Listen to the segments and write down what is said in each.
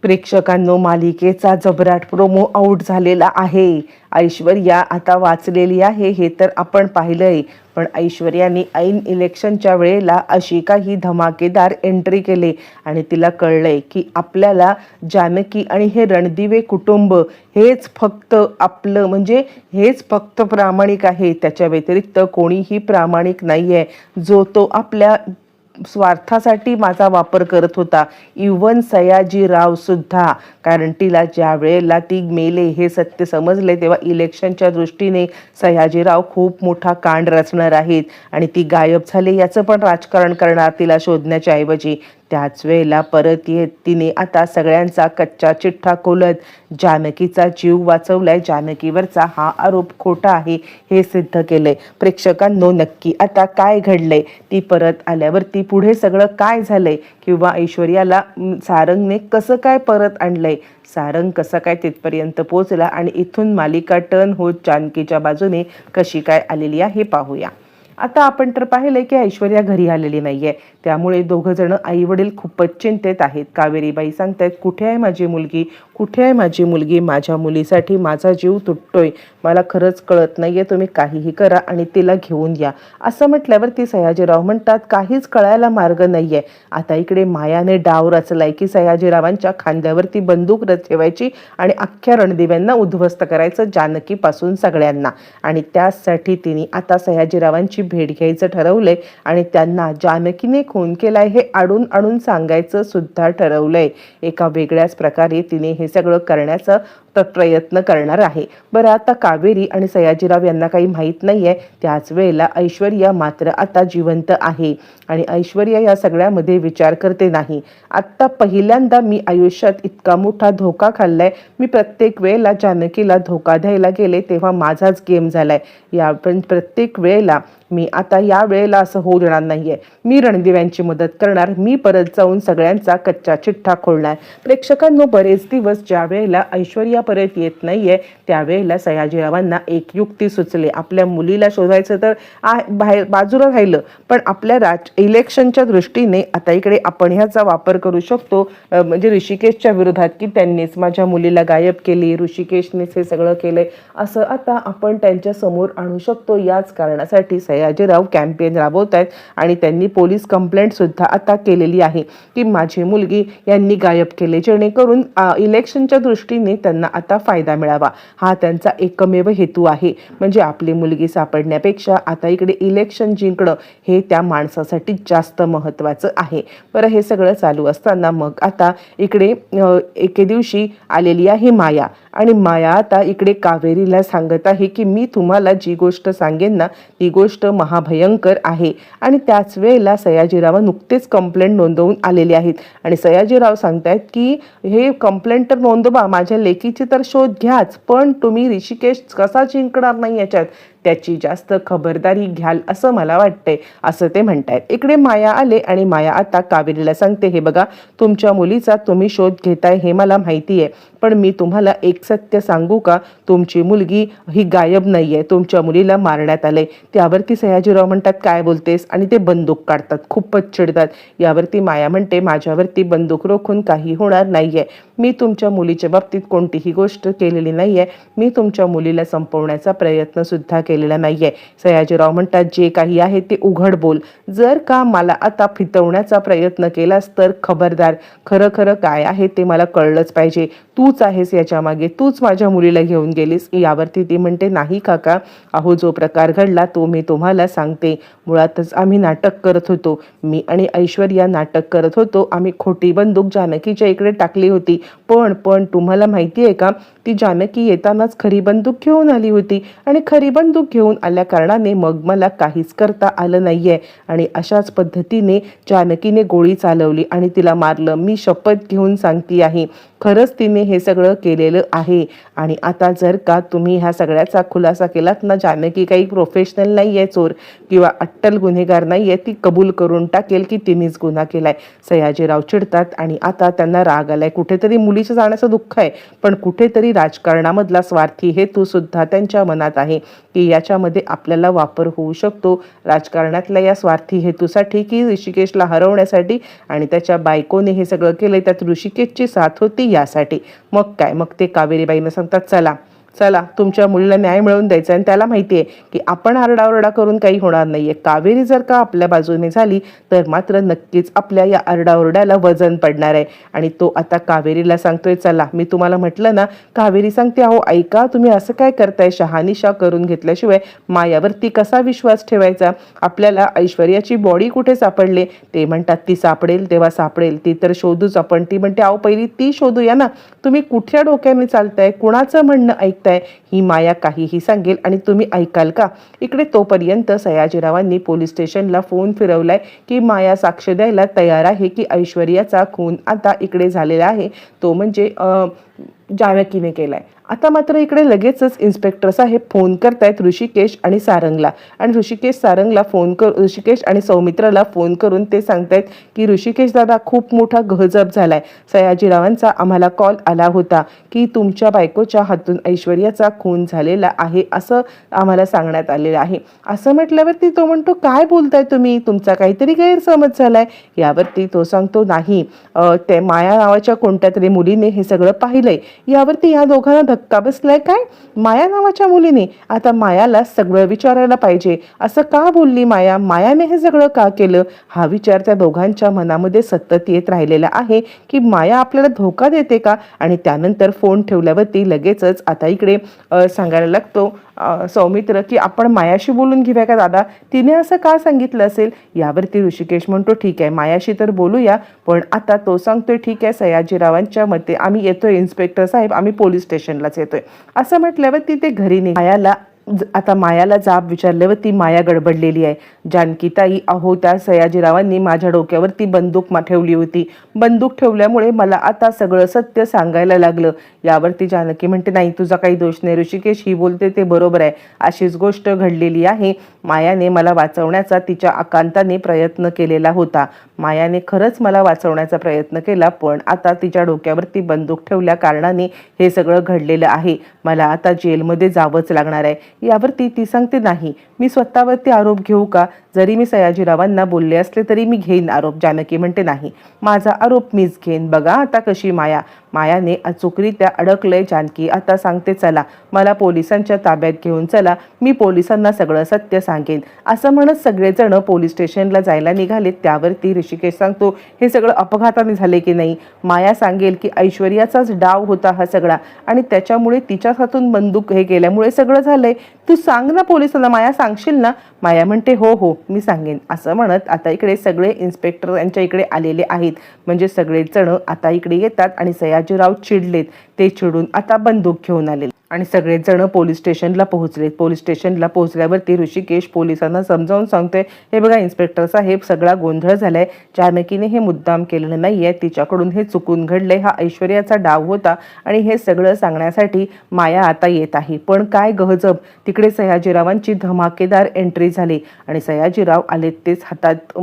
प्रेक्षकांनो, मालिकेचा जबराट promo out झालेला आहे. ऐश्वर्या आता वाचलेली आहे हे तर आपण पाहिलंय, पण ऐश्वर्याने ऐन इलेक्शनच्या वेळेला अशी काही धमाकेदार एंट्री केली आणि तिला कळलंय की आपल्याला जानकी आणि हे रणदिवे कुटुंब हेच फक्त आपलं, म्हणजे हेच फक्त प्रामाणिक आहे. त्याच्या व्यतिरिक्त कोणीही प्रामाणिक नाहीये, जो तो आपल्या स्वार्थासाठी माझा वापर करत होता. इवन सयाजीराव सुद्धा, कारण तिला ज्या वेळेला ती मेले हे सत्य समजले तेव्हा इलेक्शनच्या दृष्टीने सयाजीराव खूप मोठा कांड रचणार आहेत आणि ती गायब झाले याचं पण राजकारण करणार तिला शोधण्याच्या ऐवजी. त्याच वेळेला परत येत तिने आता सगळ्यांचा कच्चा चिठ्ठा खोलत जानकीचा जीव वाचवलाय. जानकीवरचा हा आरोप खोटा आहे हे सिद्ध केलंय. प्रेक्षकांनो, नक्की आता काय घडलंय, ती परत आल्यावरती पुढे सगळं काय झालंय, किंवा ऐश्वर्याला सारंगने कसं काय परत आणलंय, सारंग कसं काय तिथपर्यंत पोहोचला आणि इथून मालिका टर्न होत जानकीच्या बाजूने कशी काय आलेली आहे हे पाहूया. आता आपण तर पाहिलंय की ऐश्वर्या घरी आलेली नाहीये, त्यामुळे दोघं जण आई वडील खूपच चिंतेत आहेत. कावेरीबाई सांगतायत, कुठे आहे माझी मुलगी, कुठे आहे माझी मुलगी, माझ्या मुलीसाठी माझा जीव तुटतोय, मला खरंच कळत नाहीये, तुम्ही काहीही करा आणि तिला घेऊन या. असं म्हटल्यावरती सयाजीराव म्हणतात, काहीच कळायला मार्ग नाहीये. आता इकडे मायाने डाव रचलाय की सयाजीरावांच्या खांद्यावरती बंदूक ठेवायची आणि अख्ख्या रणदिव्यांना उद्ध्वस्त करायचं, जानकीपासून सगळ्यांना. आणि त्यासाठी तिने आता सयाजीरावांची भेट घ्यायचं ठरवलंय आणि त्यांना जानकीने खून केलाय हे आडून आणून सांगायचं सुद्धा ठरवलंय. एका वेगळ्याच प्रकारे तिने हे सगळं करण्याचा प्रयत्न करणार आहे. बरं, आता कावेरी आणि सयाजीराव यांना काही माहीत नाहीये. त्याच वेळेला ऐश्वर्या मात्र आता जिवंत आहे आणि ऐश्वर्या या सगळ्यामध्ये विचार करते नाही. आत्ता पहिल्यांदा मी आयुष्यात इतका मोठा धोका खाल्लाय. मी प्रत्येक वेळेला जानकीला धोका द्यायला गेले तेव्हा माझाच गेम झालाय. या पण प्रत्येक वेळेला मी आता या वेळेला असं होऊ देणार नाहीये. मी रणदिव्यांची मदत करणार, मी परत जाऊन सगळ्यांचा कच्चा चिठ्ठा खोलणार. प्रेक्षकांनो, बरेच दिवस ज्या वेळेला ऐश्वर्या परत येत नाहीये त्यावेळेला सयाजीरावांना एक युक्ती सुचली. आपल्या मुलीला शोधायचं तर बाहेर बाजूला राहिलं, पण आपल्या इलेक्शनच्या दृष्टीने आता इकडे आपण ह्याचा वापर करू शकतो, म्हणजे ऋषिकेशच्या विरोधात, की त्यांनीच माझ्या मुलीला गायब केली, ऋषिकेशनेच हे सगळं केलंय, असं आता आपण त्यांच्या समोर आणू शकतो. याच कारणासाठी सयाजीराव कॅम्पेन राबवत आहेत आणि त्यांनी पोलीस कंप्लेंट सुद्धा आता केलेली आहे की माझी मुलगी यांनी गायब केले, जेणेकरून इलेक्शनच्या दृष्टीने त्यांना आता फायदा मिळावा. हा त्यांचा एकमेव हेतू आहे. म्हणजे आपली मुलगी सापडण्यापेक्षा आता इकडे इलेक्शन जिंकणं हे त्या माणसासाठी जास्त महत्त्वाचं आहे. बरं, हे सगळं चालू असताना मग आता इकडे एके दिवशी आलेली आहे माया आणि माया आता इकडे कावेरीला सांगत आहे की मी तुम्हाला जी गोष्ट सांगेन ना ती गोष्ट महाभयंकर आहे. आणि त्याच वेळेला सयाजीराव नुकतेच कंप्लेंट नोंदवून आलेले आहेत आणि सयाजीराव सांगतायत की हे कंप्लेंट तर नोंदवा, माझ्या लेकीची तर शोध घ्याच, पण तुम्ही ऋषिकेश कसा जिंकणार नाही याच्यात त्याची जास्त खबरदारी घ्याल असं मला वाटतंय, असं ते म्हणतायत. इकडे माया आले आणि माया आता कावेरीला सांगते, हे बघा, तुमच्या मुलीचा तुम्ही शोध घेताय हे मला माहिती आहे, पण मी तुम्हाला एक सत्य सांगू का, तुमची मुलगी ही गायब नाहीये, तुमच्या मुलीला मारण्यात आलंय. त्यावरती सयाजीराव म्हणतात, काय बोलतेस, आणि ते बंदूक काढतात, खूपच चिडतात. यावरती माया म्हणते, माझ्यावरती बंदूक रोखून काही होणार नाहीये, मी तुमच्या मुलीच्या बाबतीत कोणतीही गोष्ट केलेली नाहीये, मी तुमच्या मुलीला संपवण्याचा प्रयत्न सुद्धा केलेला नाहीये. सयाजीराव म्हणतात, जे काही आहे ते उघड बोल, जर का मला आता फितवण्याचा प्रयत्न केलास तर खबरदार, खरं खरं काय आहे ते मला कळलंच पाहिजे, तूच आहेस याच्या मागे, तूच माझ्या मुलीला घेऊन गेलीस. यावरती ती म्हणते, नाही काका, अहो जो प्रकार घडला तो मी तुम्हाला सांगते. मुळातच आम्ही नाटक करत होतो, मी आणि ऐश्वर्या नाटक करत होतो. आम्ही खोटी बंदूक जानकीच्या इकडे टाकली होती, पण तुम्हाला माहिती आहे का, ती जानकी येतानाच खरी बंदूक घेऊन आली होती आणि खरी बंदूक घेऊन आल्या कारणाने मग मला काहीच करता आलं नाहीये. आणि अशाच पद्धतीने जानकीने गोळी चालवली आणि तिला मारलं. मी शपथ घेऊन सांगते आहे, खरंच तिने हे सगळं केलेलं आहे. आणि आता जर का तुम्ही ह्या सगळ्याचा खुलासा केलात ना, जानकी काही प्रोफेशनल नाही आहे, चोर किंवा अट्टल गुन्हेगार नाही आहे, ती कबूल करून टाकेल की तिनेच गुन्हा केलाय. सयाजीराव चिडतात आणि आता त्यांना राग आलाय. कुठेतरी मुलीच्या जाण्याचं दुःख आहे, पण कुठेतरी राजकारणामधला स्वार्थी हेतू सुद्धा त्यांच्या मनात आहे की याच्यामध्ये आपल्याला वापर होऊ शकतो राजकारणातल्या या स्वार्थी हेतूसाठी, की ऋषिकेशला हरवण्यासाठी. आणि त्याच्या बायकोने हे सगळं केलंय, त्यात ऋषिकेशची साथ होती यासाठी. मग काय, मग ते कावेरीबाईंना सांगतात चला चला तुमच्या मुलीला न्याय मिळवून द्यायचा. आणि त्याला माहिती आहे की आपण आरडाओरडा करून काही होणार नाहीये. कावेरी जर का आपल्या बाजूने झाली तर मात्र नक्कीच आपल्या या आरडाओरड्याला वजन पडणार आहे. आणि तो आता कावेरीला सांगतोय चला मी तुम्हाला म्हटलं ना. कावेरी सांगते अहो ऐका, तुम्ही असं काय करताय, शहानिशा करून घेतल्याशिवाय मायावरती कसा विश्वास ठेवायचा. आपल्याला ऐश्वर्याची बॉडी कुठे सापडले. ते म्हणतात ती सापडेल तेव्हा सापडेल, ती तर शोधूच आपण. ती म्हणते अहो पहिली ती शोधूया ना. तुम्ही कुठल्या डोक्याने चालताय, कुणाचं म्हणणं ऐकताय. ही माया काहीही सांगेल आणि तुम्ही ऐकाल का. इकडे तोपर्यंत सयाजीरावांनी पोलीस स्टेशनला फोन फिरवलाय की माया साक्ष द्यायला तयार आहे की ऐश्वर्याचा खून आता इकडे झालेला आहे, तो म्हणजे जानकीने केलाय. आता मात्र इकडे लगेचच इन्स्पेक्टर साहेब फोन करतायत ऋषिकेश आणि सारंगला. आणि ऋषिकेश आणि सौमित्राला फोन करून ते सांगतायत की ऋषिकेश दादा खूप मोठा गहजब झालाय. सयाजीरावांचा आम्हाला कॉल आला होता की तुमच्या बायकोच्या हातून ऐश्वर्याचा खून झालेला आहे असं आम्हाला सांगण्यात आलेलं आहे. असं म्हटल्यावरती तो म्हणतो काय बोलताय तुम्ही, तुमचा काहीतरी गैरसमज झालाय. यावरती तो सांगतो नाही, ते माया नावाच्या कोणत्या तरी मुलीने हे सगळं पाहिलंय. यावरती या दोघांना धक्का बसलाय. काय माया नावाच्या मुलीने, आता मायाला सगळं विचारायला पाहिजे. असं का बोलली माया, मायाने हे सगळं का केलं, हा विचार त्या दोघांच्या मनामध्ये सतत येत राहिलेला आहे की माया आपल्याला धोका देते का. आणि त्यानंतर फोन ठेवल्यावरती लगेचच आता इकडे सांगायला लागतो सौमित्र की आपण मायाशी बोलून घेऊया का दादा, तिने असं का सांगितलं असेल. यावरती ऋषिकेश म्हणतो ठीक आहे मायाशी तर बोलूया, पण आता तो सांगतोय ठीक आहे सयाजीरावांच्या मते आम्ही येतोय इन्स्पेक्टर साहेब, आम्ही पोलीस स्टेशनलाच येतोय. असं म्हटल्यावरती ते घरी आता मायाला जाब विचारल्यावर ती माया गडबडलेली आहे. जानकीताई अहो त्या सयाजीरावांनी माझ्या डोक्यावरती बंदूक ठेवली होती, बंदूक ठेवल्यामुळे मला आता सगळं सत्य सांगायला लागलं. यावरती जानकी म्हणते नाही तुझा काही दोष नाही ऋषिकेश, ही बोलते ते बरोबर आहे, अशीच गोष्ट घडलेली आहे. मायाने मला वाचवण्याचा तिच्या आकांताने प्रयत्न केलेला होता. मायाने खरंच मला वाचवण्याचा प्रयत्न केला, पण आता तिच्या डोक्यावरती बंदूक ठेवल्या कारणाने हे सगळं घडलेलं आहे. मला आता जेलमध्ये जावंच लागणार आहे. यावरती ती सांगते नाही मी स्वतःवरती आरोप घेऊ का, जरी मी सयाजीरावांना बोलले असले तरी मी घेईन आरोप. जानकी म्हणते नाही माझा आरोप मीच घेईन. बघा आता कशी मायाने अचूकरित्या अडकलंय. जानकी आता सांगते चला मला पोलिसांच्या ताब्यात घेऊन चला, मी पोलिसांना सगळं सत्य सांगेन. असं म्हणत सगळेजण पोलीस स्टेशनला जायला निघालेत. त्यावरती ऋषिकेश सांगतो हे सगळं अपघाताने झाले की नाही. माया सांगेल की ऐश्वर्याचाच डाव होता हा सगळा आणि त्याच्यामुळे तिच्या हातून बंदूक हे केल्यामुळे सगळं झालंय. तू सांग ना पोलिसांना, माया सांगशील ना. माया म्हणते हो हो मी सांगेन. असं म्हणत आता इकडे सगळे इन्स्पेक्टर यांच्या इकडे आलेले आहेत. म्हणजे सगळेच जण आता इकडे येतात आणि सयाजीराव चिडलेत. ते चिडून आता बंदूक घेऊन आले आणि सगळेच जण पोलीस स्टेशनला पोहोचलेत. पोलीस स्टेशनला पोहोचल्यावरती ऋषिकेश पोलिसांना समजावून सांगतोय हे बघा इन्स्पेक्टर साहेब सगळा गोंधळ झालाय, जानकीने हे मुद्दाम केलेलं नाहीये, तिच्याकडून हे चुकून घडलंय, हा ऐश्वर्याचा डाव होता आणि हे सगळं सांगण्यासाठी माया आता येत आहे. पण काय गहजब, तिकडे सयाजीरावांची धमाकेदार एंट्री झाली आणि सयाजीराव आलेत तेच हातात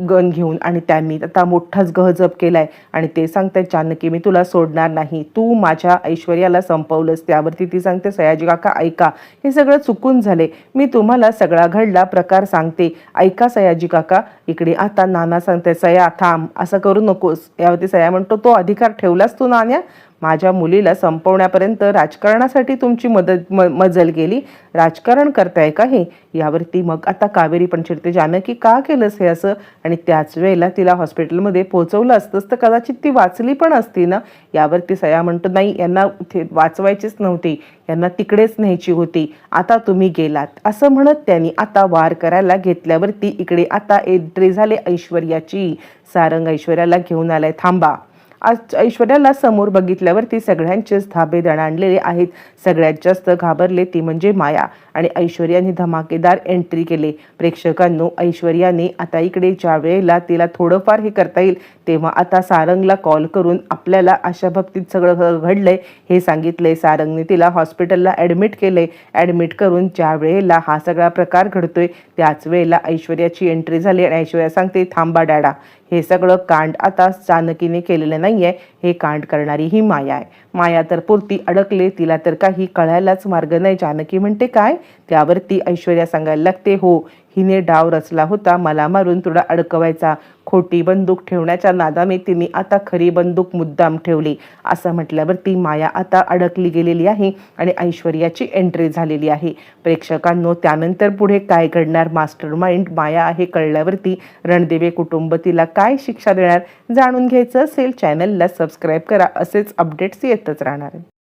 गन घेऊन आणि त्यांनी आता मोठाच गहजब केलाय आणि ते सांगतात जानकी मी तुला सोडणार नाही, तू माझ्या ऐश्वर्याला संपवलंस. त्यावरती ती सांगते सयाजी काका ऐका हे सगळं चुकून झाले, मी तुम्हाला सगळा घडला प्रकार सांगते, ऐका सयाजी काका. इकडे आता नाना सांगते सया थांब, असं करू नकोस. यावरती सया म्हणतो तो अधिकार ठेवलास तू नान्या, माझ्या मुलीला संपवण्यापर्यंत राजकारणासाठी तुमची मजल गेली, राजकारण करताय का हे. यावरती मग आता कावेरी पण चिडते जानकी का केलंस हे असं. आणि त्याच वेळेला तिला हॉस्पिटलमध्ये पोहोचवलं असतंस तर कदाचित ती वाचली पण असती ना. यावरती सया म्हणतो नाही यांना वाचवायचीच नव्हती, यांना तिकडेच न्यायची होती, आता तुम्ही गेलात. असं म्हणत त्यांनी आता वार करायला घेतल्यावरती इकडे आता एंट्री झाले ऐश्वर्याची. सारंग ऐश्वर्याला घेऊन आलाय. थांबा. आज ऐश्वर्याला समोर बघितल्यावरती सगळ्यांचेच धाबे दणाणलेले आहेत. सगळ्यात जास्त घाबरले ती म्हणजे माया आणि ऐश्वर्याने धमाकेदार एंट्री केले. प्रेक्षकांनो ऐश्वर्याने आता इकडे ज्या वेळेला तिला थोडंफार हे करता येईल तेव्हा आता सारंगला कॉल करून आपल्याला अशा बाबतीत सगळं घडलंय हे सांगितलंय. सारंगने तिला हॉस्पिटलला ॲडमिट केलंय. ॲडमिट करून ज्या वेळेला हा सगळा प्रकार घडतोय त्याच वेळेला ऐश्वर्याची एंट्री झाली आणि ऐश्वर्या सांगते थांबा डॅडा, हे सगळं कांड आता जानकीने केलेलं नाहीये, हे कांड करणारी ही माया आहे. माया तर पुरती अडकले, तिला तर काही कळायलाच मार्ग नाही. जानकी म्हणते काय. त्यावरती ऐश्वर्या सांगायला लागते हो हिने डाव रचला होता मला मारून तुला अडकवायचा. खोटी बंदूक ठेवण्याच्या नादाने तिने आता खरी बंदूक मुद्दाम ठेवली असं म्हटल्यावरती माया आता अडकली गेलेली आहे आणि ऐश्वर्याची एंट्री झालेली आहे. प्रेक्षकांनो, त्यानंतर पुढे काय घडणार, मास्टर माइंड माया आहे कळल्यावरती रणदिवे कुटुंब तिला काय शिक्षा देणार, जाणून घ्यायचं असेल चॅनलला सबस्क्राईब करा. असेच अपडेट्स येतच राहणार.